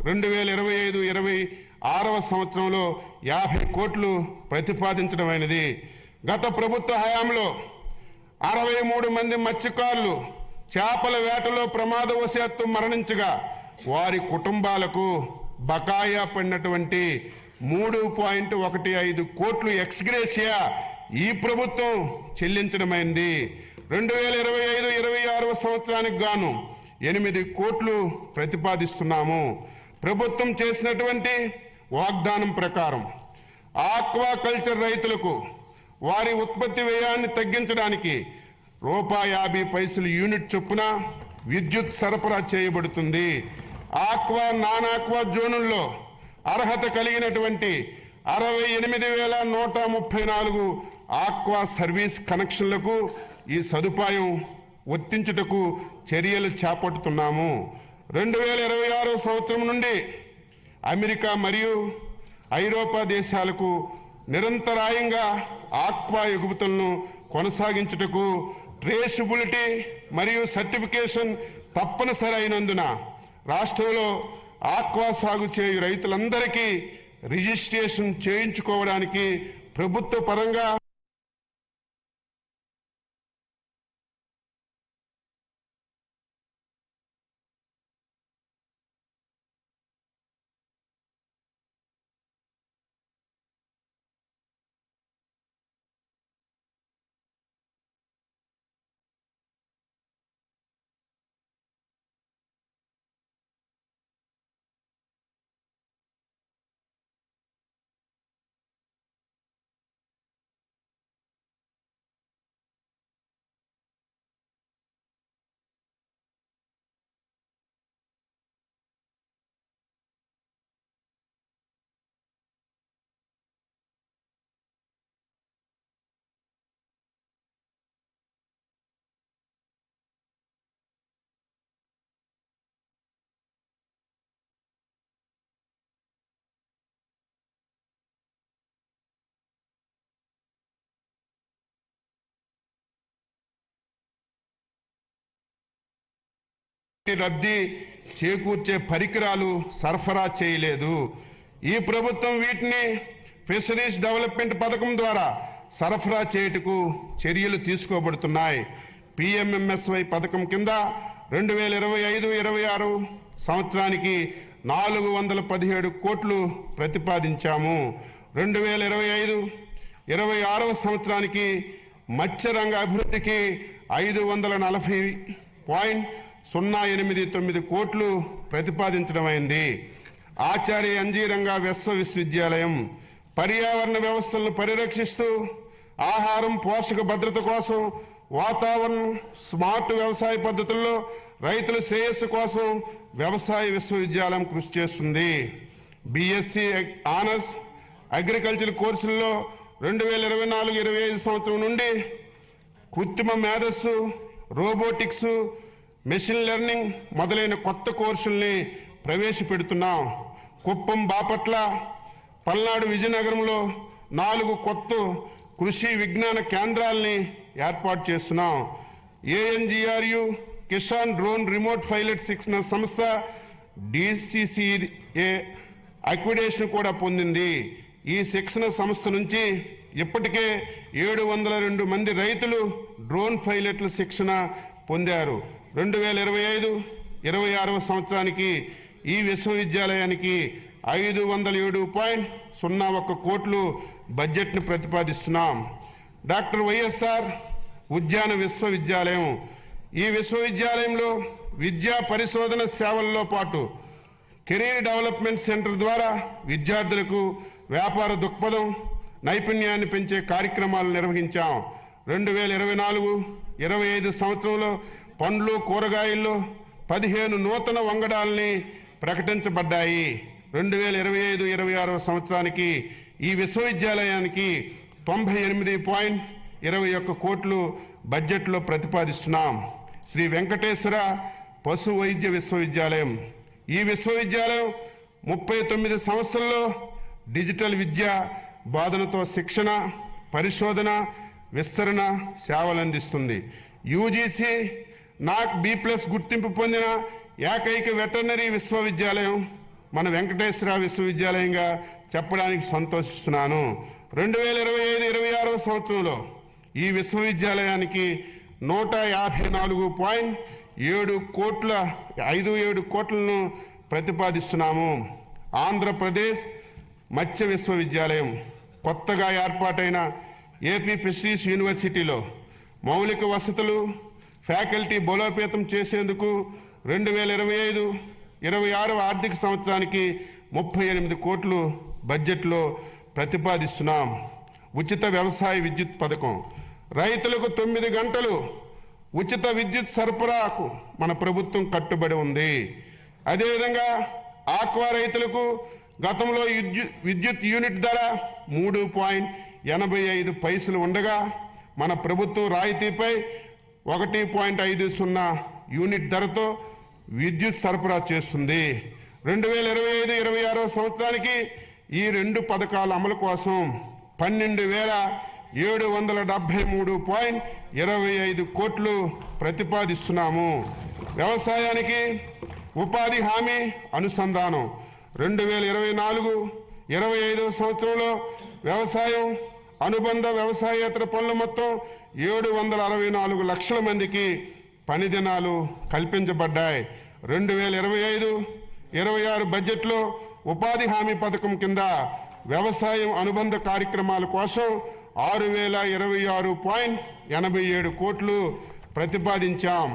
S1: 2025-26వ సంవత్సరంలో 50 కోట్లు ప్రతిపాదించడమైనది. గత ప్రభుత్వ హయాంలో 63 మంది మత్స్యకారులు చేపల వేటలో ప్రమాదవశాత్తు మరణించగా వారి కుటుంబాలకు బకాయా పడినటువంటి 3.15 కోట్లు ఎక్స్గ్రేషియా ఈ ప్రభుత్వం చెల్లించడమైంది. 2025-26వ సంవత్సరానికి గాను 8 కోట్లు ప్రతిపాదిస్తున్నాము. ప్రభుత్వం చేసినటువంటి వాగ్దానం ప్రకారం ఆక్వాకల్చర్ రైతులకు వారి ఉత్పత్తి వ్యయాన్ని తగ్గించడానికి ₹50 యూనిట్ చొప్పున విద్యుత్ సరఫరా చేయబడుతుంది. ఆక్వా నాన్ ఆక్వా జోనుల్లో అర్హత కలిగినటువంటి 68,134 ఆక్వా సర్వీస్ కనెక్షన్లకు ఈ సదుపాయం వర్తించుటకు చర్యలు చేపడుతున్నాము. 2026 సంవత్సరం నుండి అమెరికా మరియు ఐరోపా దేశాలకు నిరంతరాయంగా ఆక్వా ఎగుమతులను కొనసాగించుటకు ట్రేసబిలిటీ మరియు సర్టిఫికేషన్ తప్పనిసరి అయినందున రాష్ట్రంలో ఆక్వా సాగు చేయు రైతులందరికీ రిజిస్ట్రేషన్ చేయించుకోవడానికి ప్రభుత్వ పరంగా లబ్ధి చేకూర్చే పరికరాలు సరఫరా చేయలేదు. ఈ ప్రభుత్వం వీటిని ఫిషరీస్ డెవలప్మెంట్ పథకం ద్వారా సరఫరా చేయుటకు చర్యలు తీసుకోబడుతున్నాయి. PMMSY పథకం కింద 2025-26 సంవత్సరానికి 417 కోట్లు ప్రతిపాదించాము. 2025-26వ సంవత్సరానికి మత్స్యరంగ అభివృద్ధికి 540.089 కోట్లు ప్రతిపాదించడమైంది. ఆచార్య ఎన్జీ రంగా విశ్వవిద్యాలయం పర్యావరణ వ్యవస్థలను పరిరక్షిస్తూ ఆహారం పోషక భద్రత కోసం వాతావరణం స్మార్ట్ వ్యవసాయ పద్ధతుల్లో రైతుల శ్రేయస్సు కోసం వ్యవసాయ విశ్వవిద్యాలయం కృషి చేస్తుంది. BSc ఆనర్స్ అగ్రికల్చర్ కోర్సుల్లో 2024-25 సంవత్సరం నుండి కృత్రిమ మేధస్సు, రోబోటిక్స్, మెషిన్ లెర్నింగ్ మొదలైన కొత్త కోర్సుల్ని ప్రవేశపెడుతున్నాం. కుప్పం, బాపట్ల, పల్నాడు విజయనగరంలో 4 కొత్త కృషి విజ్ఞాన కేంద్రాలని ఏర్పాటు చేస్తున్నాం. ANGRU Kisan drone remote pilot శిక్షణ సంస్థ DCCA అక్విడేషన్ కూడా పొందింది. ఈ శిక్షణ సంస్థ నుంచి ఇప్పటికే 702 మంది రైతులు డ్రోన్ పైలట్ల శిక్షణ పొందారు. 2025-26 సంవత్సరానికి ఈ విశ్వవిద్యాలయానికి 507.01 కోట్లు బడ్జెట్ను ప్రతిపాదిస్తున్నాం. డాక్టర్ వైఎస్ఆర్ ఉద్యాన విశ్వవిద్యాలయం. ఈ విశ్వవిద్యాలయంలో విద్యా పరిశోధన సేవల్లో పాటు కెరీర్ డెవలప్మెంట్ సెంటర్ ద్వారా విద్యార్థులకు వ్యాపార దృక్పథం నైపుణ్యాన్ని పెంచే కార్యక్రమాలు నిర్వహించాం. 2024-25 సంవత్సరంలో పండ్లు కూరగాయల్లో 15 నూతన వంగడాల్ని ప్రకటించబడ్డాయి. 2025-26 సంవత్సరానికి ఈ విశ్వవిద్యాలయానికి 98.21 కోట్లు బడ్జెట్లో ప్రతిపాదిస్తున్నాం. శ్రీ వెంకటేశ్వర పశు వైద్య విశ్వవిద్యాలయం. ఈ విశ్వవిద్యాలయం 39 సంవత్సరాల్లో డిజిటల్ విద్య బోధనతో శిక్షణ, పరిశోధన, విస్తరణ సేవలు అందిస్తుంది. UGC NAC B+ గుర్తింపు పొందిన ఏకైక వెటర్నరీ విశ్వవిద్యాలయం మన వెంకటేశ్వర విశ్వవిద్యాలయంగా చెప్పడానికి సంతోషిస్తున్నాను. 2025-26 సంవత్సరంలో ఈ విశ్వవిద్యాలయానికి 154.57 కోట్లను ప్రతిపాదిస్తున్నాము. ఆంధ్రప్రదేశ్ మత్స్య విశ్వవిద్యాలయం. కొత్తగా ఏర్పాటైన AP ఫిషరీస్ యూనివర్సిటీలో మౌలిక వసతులు, ఫ్యాకల్టీ బలోపేతం చేసేందుకు 2025-26 ఆర్థిక సంవత్సరానికి 38 కోట్లు బడ్జెట్లో ప్రతిపాదిస్తున్నాం. ఉచిత వ్యవసాయ విద్యుత్ పథకం. రైతులకు 9 గంటలు ఉచిత విద్యుత్ సరఫరాకు మన ప్రభుత్వం కట్టుబడి ఉంది. అదేవిధంగా ఆక్వా రైతులకు గతంలో విద్యుత్ యూనిట్ ధర 3.85 పైసలు ఉండగా మన ప్రభుత్వం రాయితీపై 1.50 యూనిట్ ధరతో విద్యుత్ సరఫరా చేస్తుంది. 2025-26 సంవత్సరానికి ఈ 2 పథకాల అమలు కోసం 12,773.25 కోట్లు ప్రతిపాదిస్తున్నాము. వ్యవసాయానికి ఉపాధి హామీ అనుసంధానం. 2024-25 సంవత్సరంలో వ్యవసాయం, అనుబంధ వ్యవసాయేతర పనులు మొత్తం 764 లక్షల మందికి పని దినాలు కల్పించబడ్డాయి. 2025-26 బడ్జెట్లో ఉపాధి హామీ పథకం కింద వ్యవసాయం అనుబంధ కార్యక్రమాల కోసం 6,026.87 కోట్లు ప్రతిపాదించాం.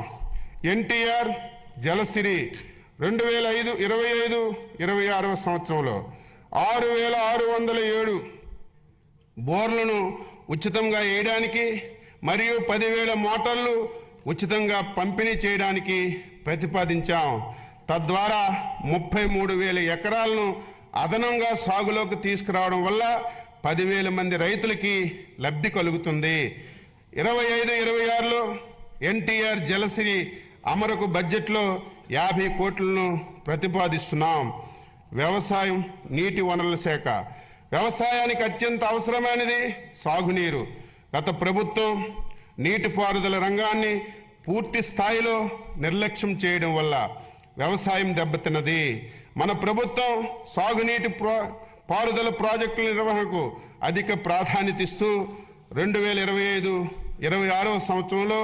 S1: NTR జలసిరి 2025-26 సంవత్సరంలో 6,607 బోర్లను ఉచితంగా వేయడానికి మరియు 10,000 మోటార్లు ఉచితంగా పంపిణీ చేయడానికి ప్రతిపాదించాం. తద్వారా 33,000 ఎకరాలను అదనంగా సాగులోకి తీసుకురావడం వల్ల 10,000 మంది రైతులకి లబ్ధి కలుగుతుంది. 25-26లో NTR జలసిరి అమరుకు బడ్జెట్లో 50 కోట్లను ప్రతిపాదిస్తున్నాం. వ్యవసాయం, నీటి వనరుల శాఖ. వ్యవసాయానికి అత్యంత అవసరమైనది సాగునీరు. గత ప్రభుత్వం నీటిపారుదల రంగాన్ని పూర్తి స్థాయిలో నిర్లక్ష్యం చేయడం వల్ల వ్యవసాయం దెబ్బతిన్నది. మన ప్రభుత్వం సాగునీటి పారుదల ప్రాజెక్టుల నిర్వహణకు అధిక ప్రాధాన్యత ఇస్తూ 2025-26 సంవత్సరంలో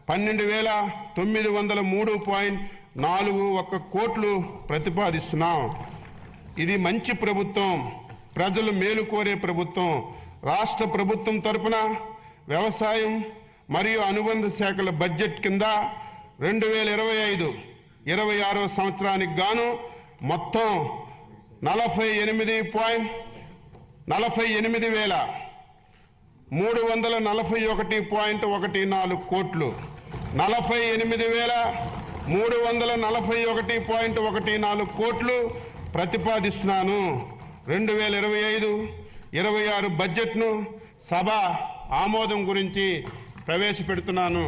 S1: 12,903.41 కోట్లు ప్రతిపాదిస్తున్నాం. ఇది మంచి ప్రభుత్వం, ప్రజలు మేలు కోరే ప్రభుత్వం. రాష్ట్ర ప్రభుత్వం తరపున వ్యవసాయం మరియు అనుబంధ శాఖల బడ్జెట్ కింద 2025-26 సంవత్సరానికి గాను మొత్తం 48,341.14 కోట్లు 48,341.14 కోట్లు ప్రతిపాదిస్తున్నాను. 2025-26 బడ్జెట్ను సభ ఆమోదం గురించి ప్రవేశపెడుతున్నాను.